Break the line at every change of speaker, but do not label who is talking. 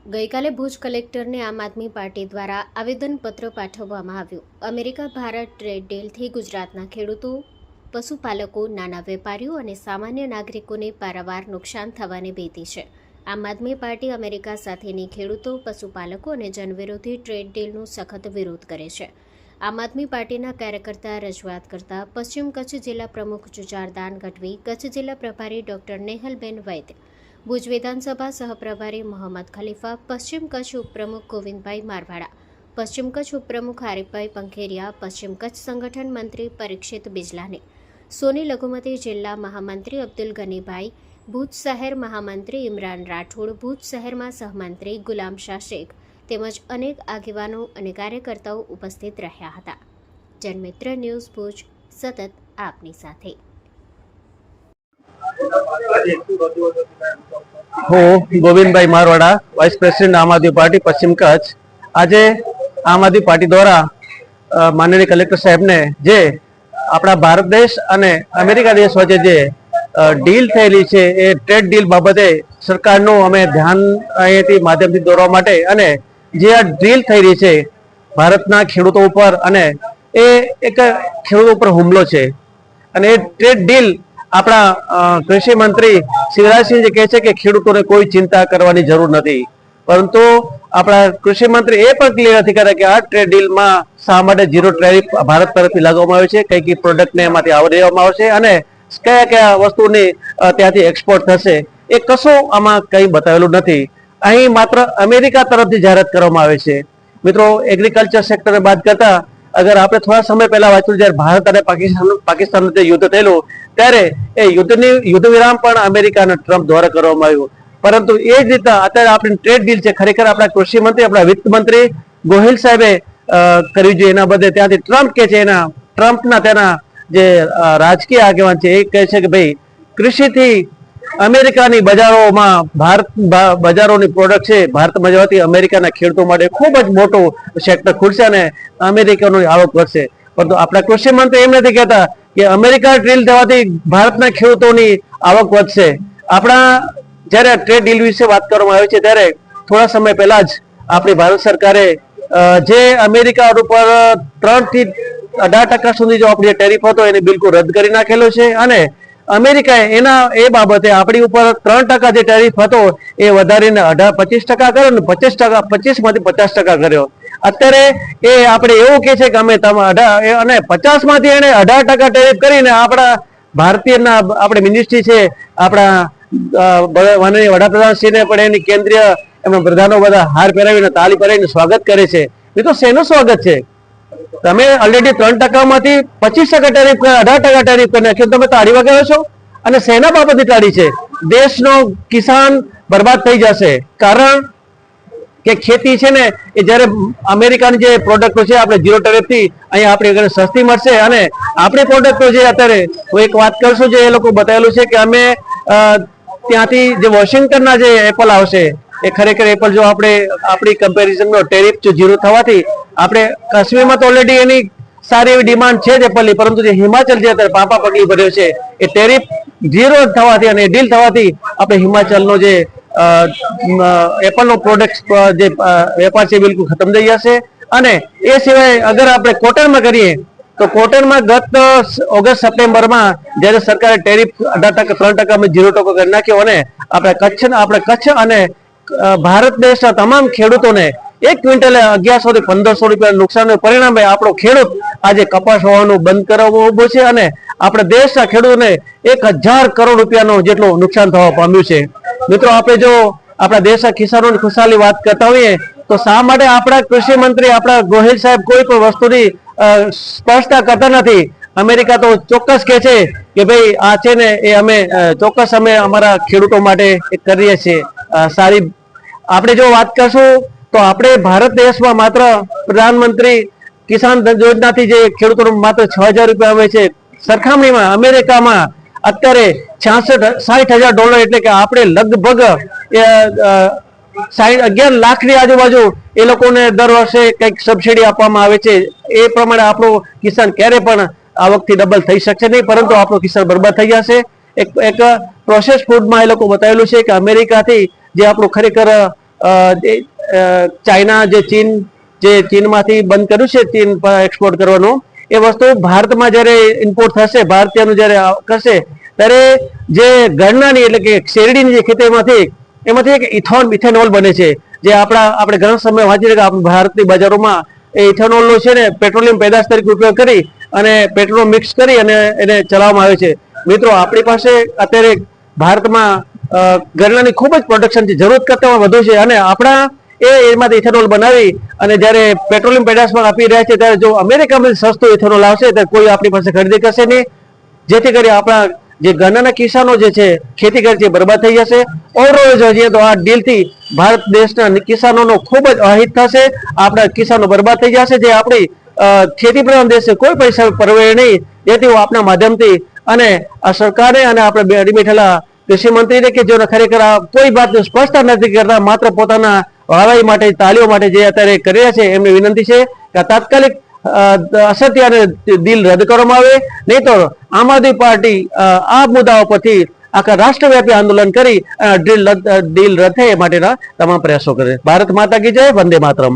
ગઈકાલે ભુજ કલેક્ટરને આમ આદમી પાર્ટી દ્વારા આવેદનપત્ર પાઠવવામાં આવ્યું। અમેરિકા ભારત ટ્રેડ ડીલથી ગુજરાતના ખેડૂતો, પશુપાલકો, નાના વેપારીઓ અને સામાન્ય નાગરિકોને પારાવાર નુકસાન થવાની ભીતિ છે। આમ આદમી પાર્ટી અમેરિકા સાથેની ખેડૂતો, પશુપાલકો અને જનવિરોધી ટ્રેડ ડીલનો સખત વિરોધ કરે છે। આમ આદમી પાર્ટીના કાર્યકર્તા રજૂઆત કરતા પશ્ચિમ કચ્છ જિલ્લા પ્રમુખ જુજારદાન ગઢવી, કચ્છ જિલ્લા પ્રભારી ડોક્ટર નેહલબેન વૈદ્ય, ભુજ વિધાનસભા સહપ્રભારી મોહમ્મદ ખલીફા, પશ્ચિમ કચ્છ ઉપપ્રમુખ ગોવિંદભાઈ મારવાડા, પશ્ચિમ કચ્છ ઉપપ્રમુખ આરીફભાઈ પંખેરિયા, પશ્ચિમ કચ્છ સંગઠન મંત્રી પરીક્ષિત બિજલાની, સોની લઘુમતી જિલ્લા મહામંત્રી અબ્દુલ ગનીભાઈ, ભુજ શહેર મહામંત્રી ઇમરાન રાઠોડ, ભુજ શહેરમાં સહમંત્રી ગુલામ શાહ શેખ તેમજ અનેક આગેવાનો અને કાર્યકર્તાઓ ઉપસ્થિત રહ્યા હતા। જનમિત્ર ન્યૂઝ ભુજ સતત આપની સાથે।
હું ગોવિંદભાઈ મારવાડા, વાઇસ પ્રેસિડેન્ટ આમ આદમી પાર્ટી પશ્ચિમ કચ્છ। આજે આમ આદમી પાર્ટી દ્વારા માનનીય કલેક્ટર સાહેબને જે આપણા ભારત દેશ અને અમેરિકા દેશ વચ્ચે જે ડીલ થયેલી છે એ ટ્રેડ ડીલ બાબતે સરકારનું અમે ધ્યાન અહીંયાથી માધ્યમથી દોરવા માટે અને જે આ ડીલ થઈ રહી છે ભારતના ખેડૂતો ઉપર અને એ એક ખેડૂતો ઉપર હુમલો છે અને એ ટ્રેડ ડીલ આપણા કૃષિ મંત્રી શિવરાજસિંહ કહે છે કે ખેડૂતોને કોઈ ચિંતા કરવાની જરૂર નથી, પરંતુ આપણા કૃષિ મંત્રી એ પણ ક્લિયર નથી કર્યા કે આ ટ્રેડ ડીલમાં શા માટે ઝીરો ટેરિફ ભારત તરફથી લાગવામાં આવે છે, કઈ કઈ પ્રોડક્ટને એમાંથી આવરી લેવામાં આવશે અને કયા કયા વસ્તુની ત્યાંથી એક્સપોર્ટ થશે, એ કશું આમાં કંઈ બતાવેલું નથી। અહીં માત્ર અમેરિકા તરફથી જાહેરાત કરવામાં આવે છે। મિત્રો, એગ્રીકલ્ચર સેક્ટરને બાદ કરતા અગર આપણે થોડા સમય પહેલા વાંચ્યું, જ્યારે ભારત અને પાકિસ્તાનનું જે યુદ્ધ થયેલું ત્યારે એ યુદ્ધ વિરામ પણ અમેરિકા અને ટ્રમ્પ દ્વારા કરવામાં આવ્યું, પરંતુ એ જ રીતના અત્યારે આપણી ટ્રેડ ડીલ છે ખરેખર આપણા કૃષિ મંત્રી, આપણા વિત્ત મંત્રી ગોહિલ સાહેબે કર્યું છે। એના બદલે ત્યાંથી ટ્રમ્પ કે છે, ટ્રમ્પના તેના જે રાજકીય આગેવાન છે એ કહે છે કે ભાઈ કૃષિથી અમેરિકાની બજારોમાં ભારત બજારોની પ્રોડક્ટ છે ભારતમાં જવાથી અમેરિકાના ખેડૂતો માટે ખૂબ જ મોટું સેક્ટર ખુલશે અને અમેરિકાની આવક વધશે, પરંતુ આપણા કૃષિ મંત્રી એમ નથી કહેતા કે અમેરિકા ડીલ થવાથી ભારતના ખેડૂતોની આવક વધશે। આપણા જ્યારે ટ્રેડ ડીલ વિશે વાત કરવામાં આવે છે ત્યારે થોડા સમય પહેલા જ આપણી ભારત સરકારે જે અમેરિકા ઉપર 3 થી 18% સુધી જો આપણે ટેરિફ હતો એને બિલકુલ રદ કરી નાખેલો છે અને અમેરિકાએ એ બાબતે આપણી ઉપર 3% જે ટેરિફ હતો એ વધારીને 25% કર્યો અને 25 માંથી 50% કર્યો। અત્યારે એ આપણે એવું કે છે કે અમે અને 50 માંથી એને 18% ટેરિફ કરીને આપણા ભારતીયના આપણે મિનિસ્ટ્રી છે, આપણા માનનીય વડાપ્રધાનશ્રીને પણ એની કેન્દ્રીય એમના પ્રધાનો બધા હાર પહેરાવીને તાળી પહેરાવીને સ્વાગત કરે છે। મિત્રો, શેનું સ્વાગત છે? તમે ઓલરેડી 3% માંથી 25% ટેરિફ 18% ટેરિફ કરી નાખ્યું, તમે તાળી વગાડો છો અને શેના બાબતની તાળી છે? દેશનો કિસાન બરબાદ થઈ જશે, કારણ કે ખેતી છે ને એ જ્યારે અમેરિકાની જે પ્રોડક્ટો છે આપણે ઝીરો ટેરિફથી અહીંયા આપણે સસ્તી મળશે અને આપણી પ્રોડક્ટો જે અત્યારે હું એક વાત કરશું, જે એ લોકો બતાવેલું છે કે અમે ત્યાંથી જે વોશિંગ્ટનના જે એપલ આવશે એ ખરેખર એપલ જો આપણે આપણી કમ્પેરિઝનમાં ટેરિફ જો ઝીરો થવાથી આપણે કાશ્મીરમાં તો ઓલરેડી એની સારી એવી ડિમાન્ડ છે જ એપલની, પરંતુ જે હિમાચલ જે અત્યારે પાપા પગલી ભર્યો છે એ ટેરિફ ઝીરો થવાથી અને ડીલ થવાથી આપણે હિમાચલનો જે એપલનો પ્રોડક્ટ જે વેપાર છે બિલકુલ ખતમ થઈ જશે। અને એ સિવાય અગર આપણે કોટનમાં કરીએ તો કોટનમાં ગત ઓગસ્ટ સપ્ટેમ્બરમાં જ્યારે સરકારે ટેરિફ 3% અમે 0% કરી નાખ્યો અને આપણે કચ્છ અને ભારત દેશના તમામ ખેડૂતોને 1 ક્વિન્ટલે 1100 થી 1500 રૂપિયા નુકસાનને પરિણામે આપણો ખેડૂત આજે કપાસ હોવાનું બંધ કરાવવો ઉભો છે અને આપણા દેશના ખેડૂતોને 1000 કરોડ રૂપિયાનું જેટલું નુકસાન થવા પામ્યું છે। મિત્રો, આપણે જો આપણા દેશના કિસાનોની ખુશાલી વાત કરતા હોઈએ તો શા માટે આપણા કૃષિ મંત્રી આપણા ગોહિલ સાહેબ કોઈ પણ વસ્તુની સ્પષ્ટતા કરતા નથી? અમેરિકા તો ચોક્કસ કહે છે કે ભાઈ આ છે ને એ અમે ચોક્કસ અમે અમારા ખેડૂતો માટે કરીએ છીએ સારી। આપણે જો વાત કરશું તો આપણે ભારત દેશમાં માત્ર પ્રધાનમંત્રી કિસાન યોજનાથી જે ખેડૂતોને માત્ર 6000 રૂપિયા આવે છે, સરખામણીમાં અમેરિકામાં અત્યારે $60,000 એટલે કે આપણે લગભગ 11 લાખની આજુબાજુ એ લોકોને દર વર્ષે કંઈક સબસિડી આપવામાં આવે છે। એ પ્રમાણે આપણો કિસાન ક્યારે પણ આવકથી ડબલ થઈ શકશે નહીં, પરંતુ આપણો કિસાન બરબાદ થઈ જશે। એક પ્રોસેસ ફૂડમાં એ લોકો બતાવેલું છે કે અમેરિકાથી જે આપણું ખરેખર ચાઇના જે ચીનમાંથી બંધ કર્યું છે ચીન એક્સપોર્ટ કરવાનું, એ વસ્તુ ભારતમાં જ્યારે ઇમ્પોર્ટ થશે, ભારતીયનું જ્યારે કરશે ત્યારે જે ગણનાની એટલે કે શેરડીની જે ખેતીમાંથી એમાંથી એક ઇથેનોલ બને છે, જે આપણે ઘણા સમય વાંચી કે ભારતની બજારોમાં એ ઇથેનોલનો છે ને પેટ્રોલિયમ પેદાશ તરીકે ઉપયોગ કરી અને પેટ્રોલ મિક્સ કરી અને એને ચલાવવામાં આવે છે. મિત્રો, આપણી પાસે અત્યારે ભારતમાં ગન્નાની ખૂબ જ પ્રોડક્શન છે, જરૂરત કરતાં વધુ છે, અને આપણા એમાંથી ઇથેનોલ બનાવી અને જ્યારે પેટ્રોલિયમ પેદાશમાં આપી રહ્યા છે, ત્યારે જો અમેરિકામાં સસ્તું ઇથેનોલ આવશે ત્યારે કોઈ આપણી પાસે ખરીદી કરશે નહીં, જેથી કરી આપણા જે ગન્નાના કિસાનો જે છે ખેતી કરે છે બરબાદ થઈ જશે. ઓવરઓલ જોઈએ તો આ ડીલથી ભારત દેશના કિસાનોનો ખૂબ જ અહિત થશે, આપણા કિસાનો બરબાદ થઈ જશે, જે આપણી ખેતી પ્રધાન દેશ છે, કોઈ પૈસા પરવે નહીં. જેથી હું આપના માધ્યમથી અને આ સરકારે અને આપણે બેઠેલા કૃષિ મંત્રીને કે જેઓ ખરેખર આ કોઈ વાત સ્પષ્ટતા નથી કરતા, માત્ર પોતાના વાવાઈ માટે તાલીઓ માટે જે અત્યારે કરી રહ્યા છે, એમની વિનંતી છે કે તાત્કાલિક અસત્ય અને ડીલ રદ કરવામાં આવે, નહીં તો આમ આદમી પાર્ટી આ મુદ્દાઓ પરથી આખા રાષ્ટ્રવ્યાપી આંદોલન કરી ડીલ રદ થાય એ માટેના તમામ પ્રયાસો કરે. ભારત માતા કી જય, વંદે માતરમ.